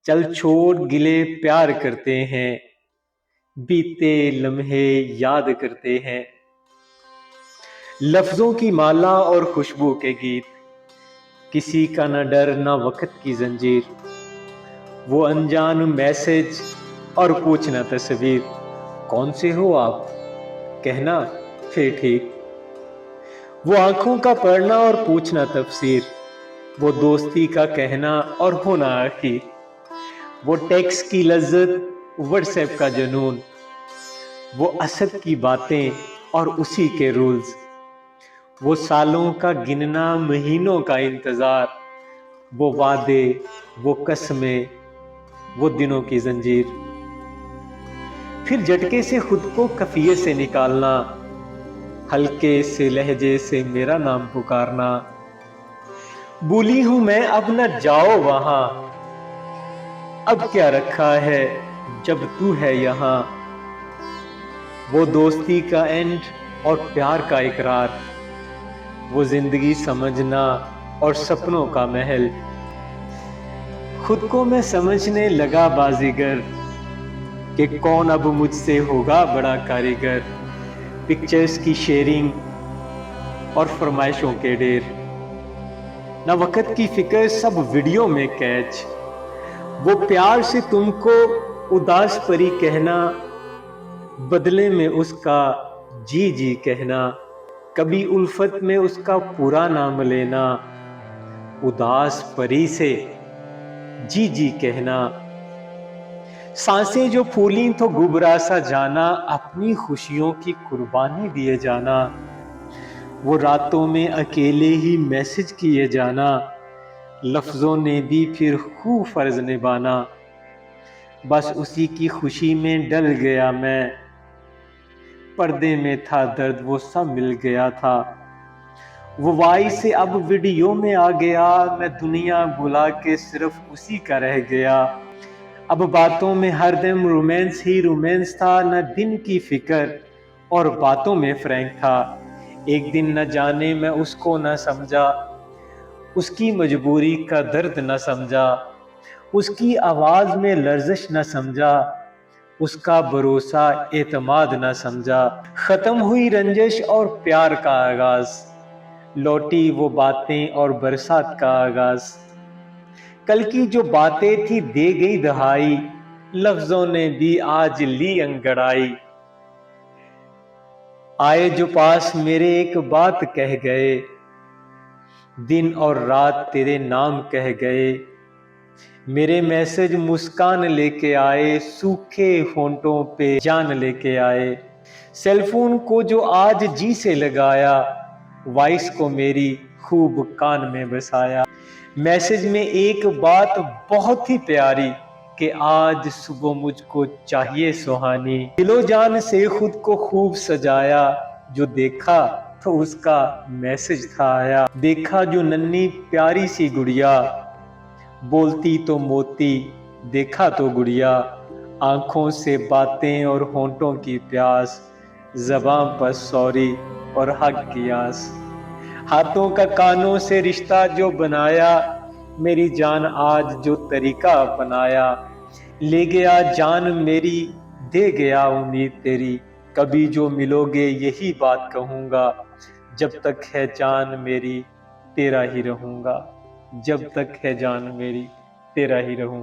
चल छोड़ गिले प्यार करते हैं, बीते लम्हे याद करते हैं। लफ्जों की माला और खुशबू के गीत, किसी का न डर न वक्त की जंजीर। वो अनजान मैसेज और पूछना तस्वीर, कौन से हो आप, कहना फिर ठीक। वो आंखों का पढ़ना और पूछना तफसीर, वो दोस्ती का कहना और होना आखिर। वो टेक्स्ट की लज्जत, व्हाट्सएप का जुनून, वो असद की बातें और उसी के रूल्स। वो सालों का गिनना, महीनों का इंतजार, वो वादे, वो कसमें, वो दिनों की जंजीर। फिर झटके से खुद को कफिये से निकालना, हल्के से लहजे से मेरा नाम पुकारना। भूली हूं मैं अब न जाओ वहां, अब क्या रखा है जब तू है यहां। वो दोस्ती का एंड और प्यार का इकरार, वो जिंदगी समझना और सपनों का महल। खुद को मैं समझने लगा बाजीगर, कि कौन अब मुझसे होगा बड़ा कारीगर। पिक्चर्स की शेयरिंग और फरमाइशों के ढेर, न वक्त की फिक्र सब वीडियो में कैच। वो प्यार से तुमको उदास परी कहना, बदले में उसका जी जी कहना। कभी उल्फत में उसका पूरा नाम लेना, उदास परी से जी जी कहना। सांसें जो फूली तो गुबरा सा जाना, अपनी खुशियों की कुर्बानी दिए जाना। वो रातों में अकेले ही मैसेज किए जाना, लफ्जों ने भी फिर खूब फर्ज निभाना। बस उसी की खुशी में डल गया मैं, पर्दे में था दर्द वो सब मिल गया था। वो वॉइस से अब वीडियो में आ गया, मैं दुनिया भुला के सिर्फ उसी का रह गया। अब बातों में हरदम रोमांस ही रोमांस था, न दिन की फिक्र और बातों में फ्रैंक था। एक दिन न जाने मैं उसको न समझा, उसकी मजबूरी का दर्द न समझा, उसकी आवाज में लर्जिश न समझा, उसका भरोसा एतमाद न समझा। खत्म हुई रंजिश और प्यार का आगाज, लौटी वो बातें और बरसात का आगाज। कल की जो बातें थी दे गई दहाई, लफ्जों ने भी आज ली अंगड़ाई। आए जो पास मेरे एक बात कह गए, दिन और रात तेरे नाम कह गए। मेरे मैसेज मुस्कान लेके आए, सूखे होंठों पे जान लेके आए। सेलफोन को जो आज जी से लगाया, वॉइस को मेरी खूब कान में बसाया। मैसेज में एक बात बहुत ही प्यारी, कि आज सुबह मुझको चाहिए सुहानी। दिलो जान से खुद को खूब सजाया, जो देखा तो उसका मैसेज था आया। देखा जो नन्ही प्यारी सी गुड़िया, बोलती तो मोती, देखा तो गुड़िया। आंखों से बातें और होंठों की प्यास, ज़बां पर सॉरी और हक की आस। हाथों का कानों से रिश्ता जो बनाया, मेरी जान आज जो तरीका अपनाया। ले गया जान मेरी, दे गया उम्मीद तेरी। कभी जो मिलोगे यही बात कहूँगा, जब तक है जान मेरी तेरा ही रहूँगा। जब तक है जान मेरी तेरा ही रहूँगा।